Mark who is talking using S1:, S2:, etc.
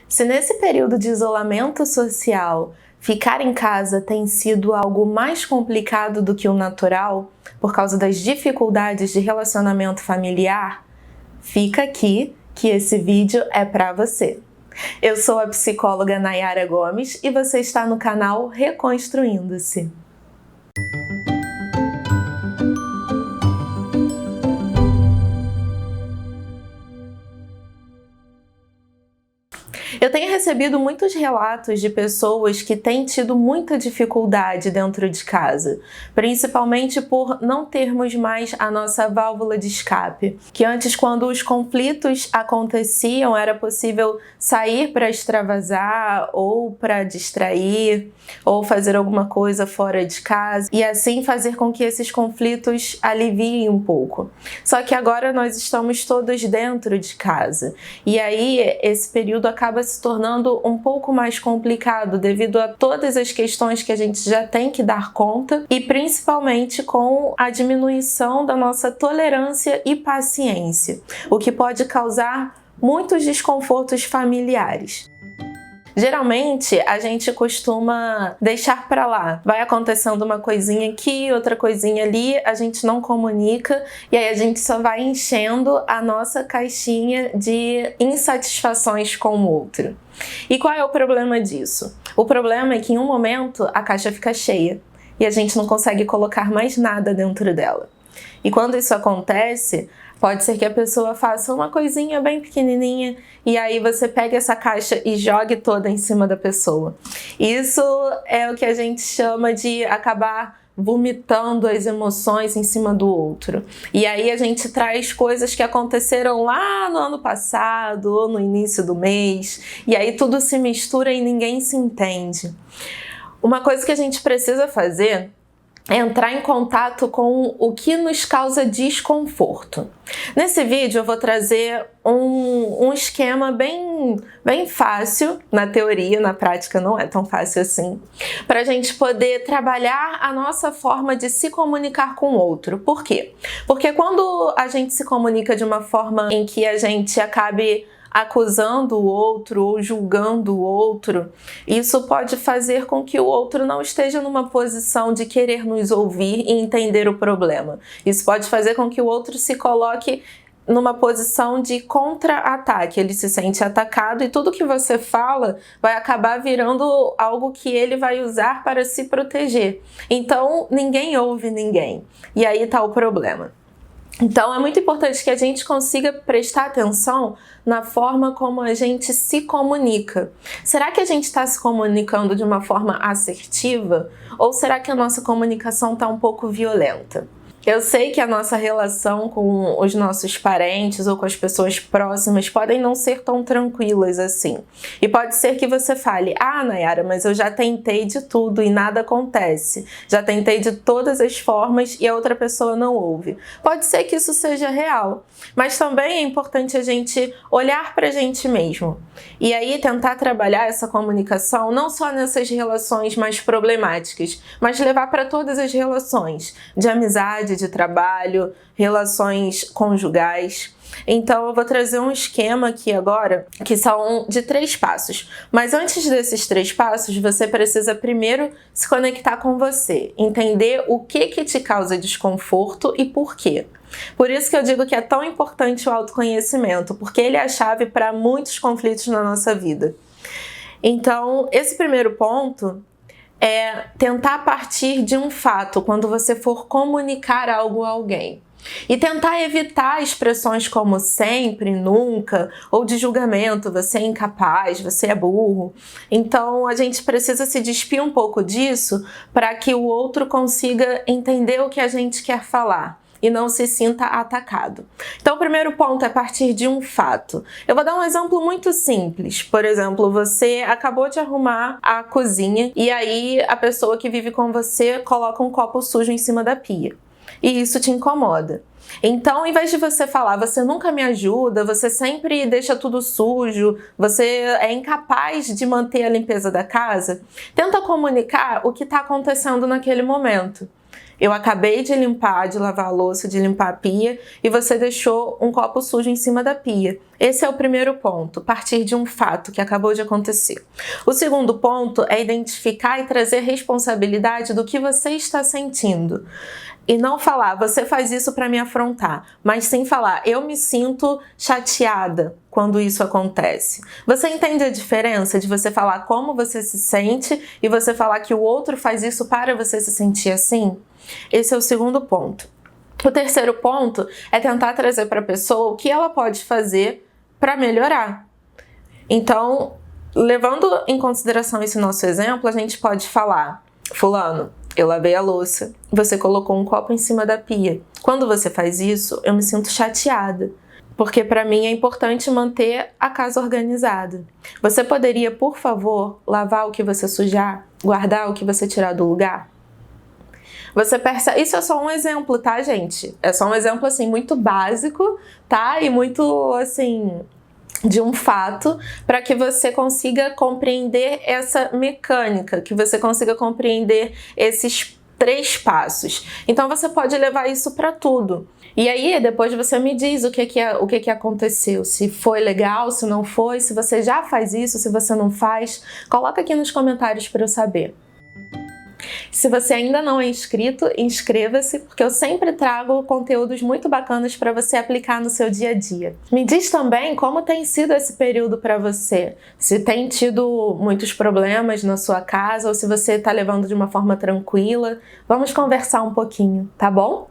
S1: Se nesse período de isolamento social, ficar em casa tem sido algo mais complicado do que o natural, por causa das dificuldades de relacionamento familiar, fica aqui que esse vídeo é para você. Eu sou a psicóloga Nayara Gomes e você está no canal Reconstruindo-se. Eu tenho recebido muitos relatos de pessoas que têm tido muita dificuldade dentro de casa, principalmente por não termos mais a nossa válvula de escape. Que antes, quando os conflitos aconteciam, era possível sair para extravasar ou para distrair ou fazer alguma coisa fora de casa e assim fazer com que esses conflitos aliviem um pouco. Só que agora nós estamos todos dentro de casa e aí esse período acaba se tornando um pouco mais complicado devido a todas as questões que a gente já tem que dar conta e principalmente com a diminuição da nossa tolerância e paciência, o que pode causar muitos desconfortos familiares. Geralmente, a gente costuma deixar pra lá. Vai acontecendo uma coisinha aqui, outra coisinha ali, a gente não comunica e aí a gente só vai enchendo a nossa caixinha de insatisfações com o outro. E qual é o problema disso? O problema é que em um momento a caixa fica cheia e a gente não consegue colocar mais nada dentro dela. E quando isso acontece, pode ser que a pessoa faça uma coisinha bem pequenininha e aí você pega essa caixa e jogue toda em cima da pessoa. Isso é o que a gente chama de acabar vomitando as emoções em cima do outro. E aí a gente traz coisas que aconteceram lá no ano passado ou no início do mês e aí tudo se mistura e ninguém se entende. Uma coisa que a gente precisa fazer é entrar em contato com o que nos causa desconforto. Nesse vídeo eu vou trazer um esquema bem fácil, na teoria, na prática não é tão fácil assim, para a gente poder trabalhar a nossa forma de se comunicar com o outro. Por quê? Porque quando a gente se comunica de uma forma em que a gente acabe acusando o outro ou julgando o outro, isso pode fazer com que o outro não esteja numa posição de querer nos ouvir e entender o problema. Isso pode fazer com que o outro se coloque numa posição de contra-ataque, ele se sente atacado e tudo que você fala vai acabar virando algo que ele vai usar para se proteger. Então, ninguém ouve ninguém. E aí está o problema. Então, é muito importante que a gente consiga prestar atenção na forma como a gente se comunica. Será que a gente está se comunicando de uma forma assertiva? Ou será que a nossa comunicação está um pouco violenta? Eu sei que a nossa relação com os nossos parentes ou com as pessoas próximas podem não ser tão tranquilas assim. E pode ser que você fale, Nayara, mas eu já tentei de tudo e nada acontece. Já tentei de todas as formas e a outra pessoa não ouve. Pode ser que isso seja real, mas também é importante a gente olhar pra gente mesmo. E aí tentar trabalhar essa comunicação não só nessas relações mais problemáticas, mas levar para todas as relações de amizade, de trabalho, relações conjugais. Então eu vou trazer um esquema aqui agora que são de 3 passos. Mas antes desses 3 passos, você precisa primeiro se conectar com você, entender o que te causa desconforto e por quê. Por isso que eu digo que é tão importante o autoconhecimento, porque ele é a chave para muitos conflitos na nossa vida. Então, esse primeiro ponto é tentar partir de um fato quando você for comunicar algo a alguém. E tentar evitar expressões como sempre, nunca, ou de julgamento, você é incapaz, você é burro. Então a gente precisa se despir um pouco disso para que o outro consiga entender o que a gente quer falar e não se sinta atacado. Então o primeiro ponto é partir de um fato. Eu vou dar um exemplo muito simples. Por exemplo, você acabou de arrumar a cozinha e aí a pessoa que vive com você coloca um copo sujo em cima da pia. E isso te incomoda. Então, em vez de você falar, você nunca me ajuda, você sempre deixa tudo sujo, você é incapaz de manter a limpeza da casa, tenta comunicar o que está acontecendo naquele momento. Eu acabei de limpar, de lavar a louça, de limpar a pia e você deixou um copo sujo em cima da pia. Esse é o primeiro ponto, partir de um fato que acabou de acontecer. O segundo ponto é identificar e trazer responsabilidade do que você está sentindo. E não falar, você faz isso para me afrontar, mas sim falar, eu me sinto chateada quando isso acontece. Você entende a diferença de você falar como você se sente e você falar que o outro faz isso para você se sentir assim? Esse é o segundo ponto. O terceiro ponto é tentar trazer para a pessoa o que ela pode fazer para melhorar. Então, levando em consideração esse nosso exemplo, a gente pode falar, fulano, eu lavei a louça, você colocou um copo em cima da pia. Quando você faz isso, eu me sinto chateada, porque para mim é importante manter a casa organizada. Você poderia, por favor, lavar o que você sujar, guardar o que você tirar do lugar? Você percebe, isso é só um exemplo, tá, gente? É só um exemplo, assim, muito básico, tá? E muito, assim, de um fato, para que você consiga compreender essa mecânica, que você consiga compreender esses 3 passos. Então você pode levar isso para tudo. E aí depois você me diz o que aconteceu, se foi legal, se não foi, se você já faz isso, se você não faz, coloca aqui nos comentários para eu saber. Se você ainda não é inscrito, inscreva-se, porque eu sempre trago conteúdos muito bacanas para você aplicar no seu dia a dia. Me diz também como tem sido esse período para você. Se tem tido muitos problemas na sua casa ou se você está levando de uma forma tranquila. Vamos conversar um pouquinho, tá bom?